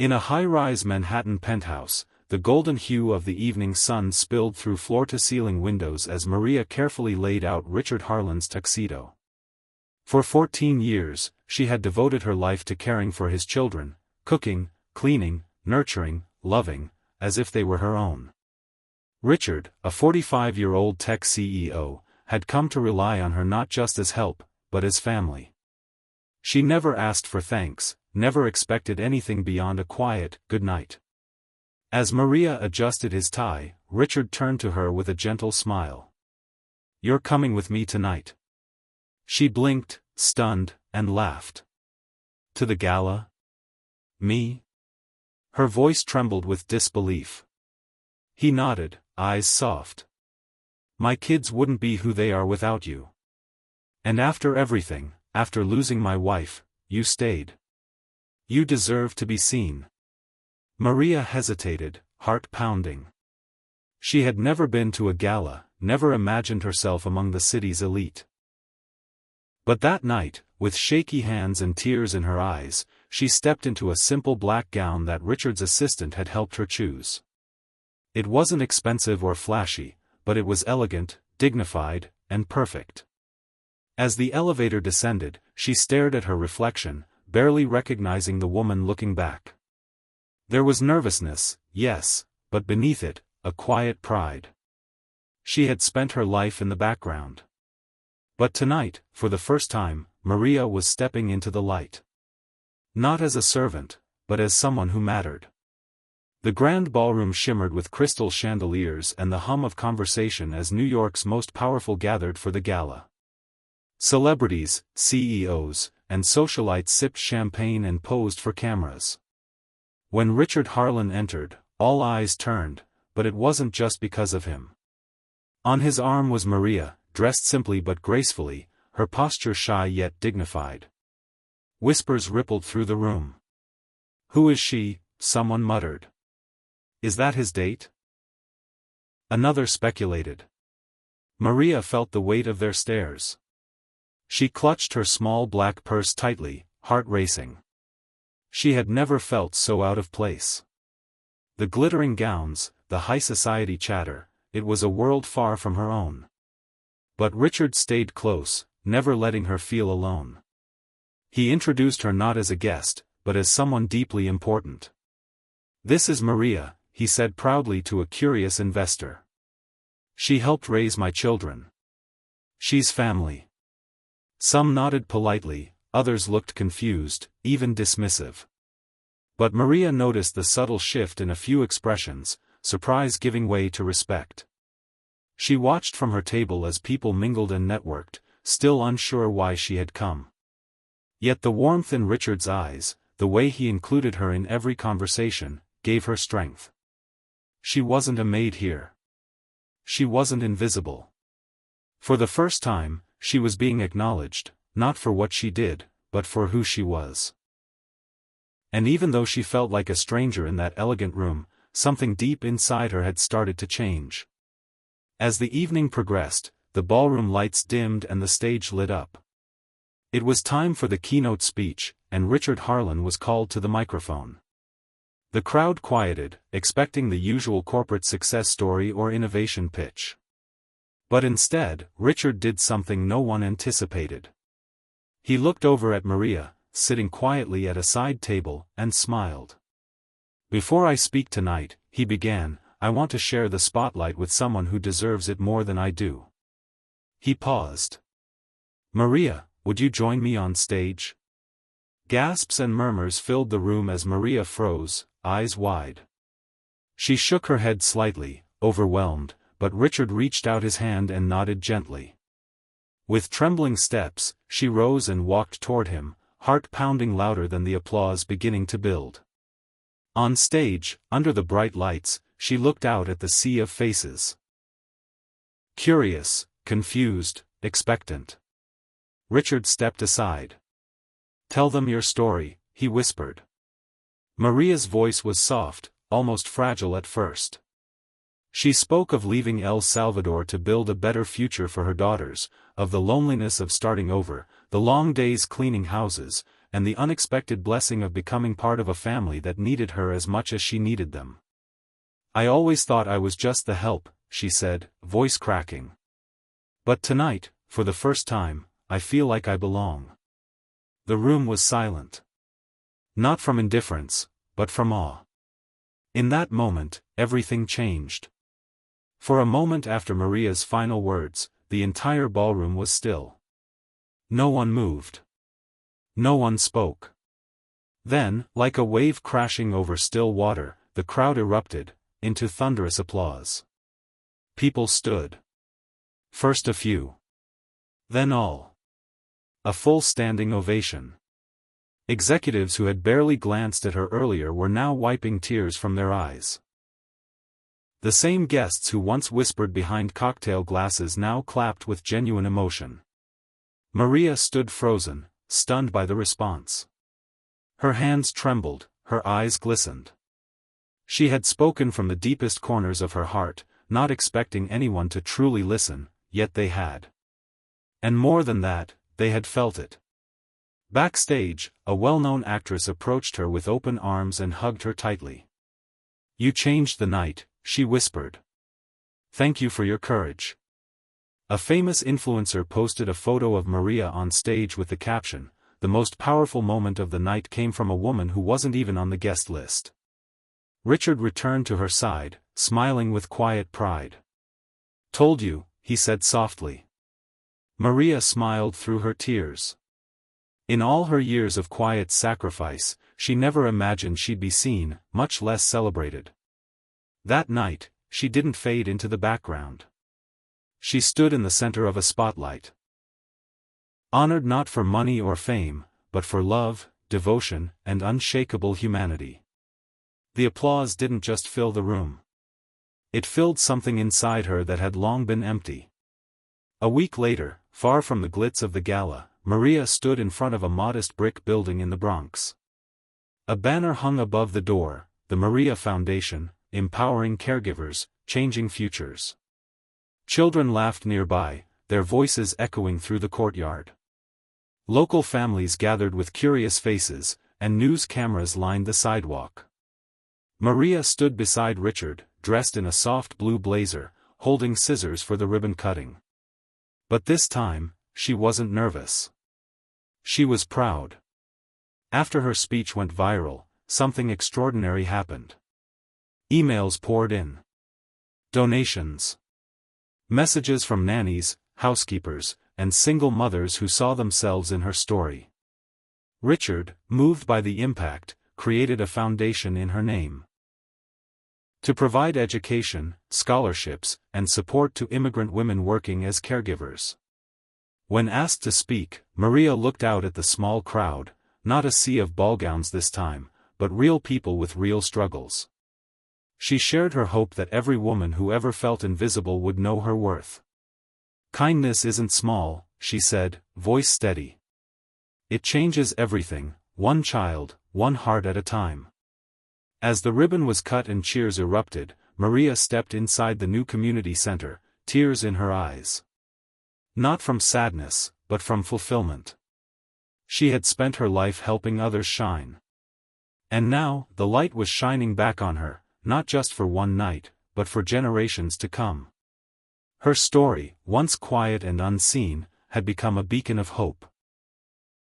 In a high-rise Manhattan penthouse, the golden hue of the evening sun spilled through floor-to-ceiling windows as Maria carefully laid out Richard Harlan's tuxedo. For 14 years, she had devoted her life to caring for his children, cooking, cleaning, nurturing, loving, as if they were her own. Richard, a 45-year-old tech CEO, had come to rely on her not just as help, but as family. She never asked for thanks, never expected anything beyond a quiet, good night. As Maria adjusted his tie, Richard turned to her with a gentle smile. "You're coming with me tonight." She blinked, stunned, and laughed. "To the gala? Me?" Her voice trembled with disbelief. He nodded, eyes soft. "My kids wouldn't be who they are without you. And after everything, after losing my wife, you stayed. You deserve to be seen." Maria hesitated, heart pounding. She had never been to a gala, never imagined herself among the city's elite. But that night, with shaky hands and tears in her eyes, she stepped into a simple black gown that Richard's assistant had helped her choose. It wasn't expensive or flashy, but it was elegant, dignified, and perfect. As the elevator descended, she stared at her reflection, barely recognizing the woman looking back. There was nervousness, yes, but beneath it, a quiet pride. She had spent her life in the background. But tonight, for the first time, Maria was stepping into the light. Not as a servant, but as someone who mattered. The grand ballroom shimmered with crystal chandeliers and the hum of conversation as New York's most powerful gathered for the gala. Celebrities, CEOs, and socialites sipped champagne and posed for cameras. When Richard Harlan entered, all eyes turned, but it wasn't just because of him. On his arm was Maria, dressed simply but gracefully, her posture shy yet dignified. Whispers rippled through the room. "Who is she?" someone muttered. "Is that his date?" Another speculated. Maria felt the weight of their stares. She clutched her small black purse tightly, heart racing. She had never felt so out of place. The glittering gowns, the high society chatter, it was a world far from her own. But Richard stayed close, never letting her feel alone. He introduced her not as a guest, but as someone deeply important. "This is Maria," he said proudly to a curious investor. "She helped raise my children. She's family." Some nodded politely, others looked confused, even dismissive. But Maria noticed the subtle shift in a few expressions, surprise giving way to respect. She watched from her table as people mingled and networked, still unsure why she had come. Yet the warmth in Richard's eyes, the way he included her in every conversation, gave her strength. She wasn't a maid here. She wasn't invisible. For the first time, she was being acknowledged, not for what she did, but for who she was. And even though she felt like a stranger in that elegant room, something deep inside her had started to change. As the evening progressed, the ballroom lights dimmed and the stage lit up. It was time for the keynote speech, and Richard Harlan was called to the microphone. The crowd quieted, expecting the usual corporate success story or innovation pitch. But instead, Richard did something no one anticipated. He looked over at Maria, sitting quietly at a side table, and smiled. "Before I speak tonight," he began, "I want to share the spotlight with someone who deserves it more than I do." He paused. "Maria, would you join me on stage?" Gasps and murmurs filled the room as Maria froze, eyes wide. She shook her head slightly, overwhelmed, but Richard reached out his hand and nodded gently. With trembling steps, she rose and walked toward him, heart pounding louder than the applause beginning to build. On stage, under the bright lights, she looked out at the sea of faces. Curious, confused, expectant. Richard stepped aside. "Tell them your story," he whispered. Maria's voice was soft, almost fragile at first. She spoke of leaving El Salvador to build a better future for her daughters, of the loneliness of starting over, the long days cleaning houses, and the unexpected blessing of becoming part of a family that needed her as much as she needed them. "I always thought I was just the help," she said, voice cracking. "But tonight, for the first time, I feel like I belong." The room was silent. Not from indifference, but from awe. In that moment, everything changed. For a moment after Maria's final words, the entire ballroom was still. No one moved. No one spoke. Then, like a wave crashing over still water, the crowd erupted into thunderous applause. People stood. First a few. Then all. A full standing ovation. Executives who had barely glanced at her earlier were now wiping tears from their eyes. The same guests who once whispered behind cocktail glasses now clapped with genuine emotion. Maria stood frozen, stunned by the response. Her hands trembled, her eyes glistened. She had spoken from the deepest corners of her heart, not expecting anyone to truly listen, yet they had. And more than that, they had felt it. Backstage, a well-known actress approached her with open arms and hugged her tightly. "You changed the night," she whispered. "Thank you for your courage." A famous influencer posted a photo of Maria on stage with the caption, "The most powerful moment of the night came from a woman who wasn't even on the guest list." Richard returned to her side, smiling with quiet pride. "Told you," he said softly. Maria smiled through her tears. In all her years of quiet sacrifice, she never imagined she'd be seen, much less celebrated. That night, she didn't fade into the background. She stood in the center of a spotlight. Honored not for money or fame, but for love, devotion, and unshakable humanity. The applause didn't just fill the room. It filled something inside her that had long been empty. A week later, far from the glitz of the gala, Maria stood in front of a modest brick building in the Bronx. A banner hung above the door, the Maria Foundation, empowering caregivers, changing futures. Children laughed nearby, their voices echoing through the courtyard. Local families gathered with curious faces, and news cameras lined the sidewalk. Maria stood beside Richard, dressed in a soft blue blazer, holding scissors for the ribbon cutting. But this time, she wasn't nervous. She was proud. After her speech went viral, something extraordinary happened. Emails poured in. Donations. Messages from nannies, housekeepers, and single mothers who saw themselves in her story. Richard, moved by the impact, created a foundation in her name. To provide education, scholarships, and support to immigrant women working as caregivers. When asked to speak, Maria looked out at the small crowd, not a sea of ballgowns this time, but real people with real struggles. She shared her hope that every woman who ever felt invisible would know her worth. "Kindness isn't small," she said, voice steady. "It changes everything, one child, one heart at a time." As the ribbon was cut and cheers erupted, Maria stepped inside the new community center, tears in her eyes. Not from sadness, but from fulfillment. She had spent her life helping others shine. And now, the light was shining back on her, not just for one night, but for generations to come. Her story, once quiet and unseen, had become a beacon of hope.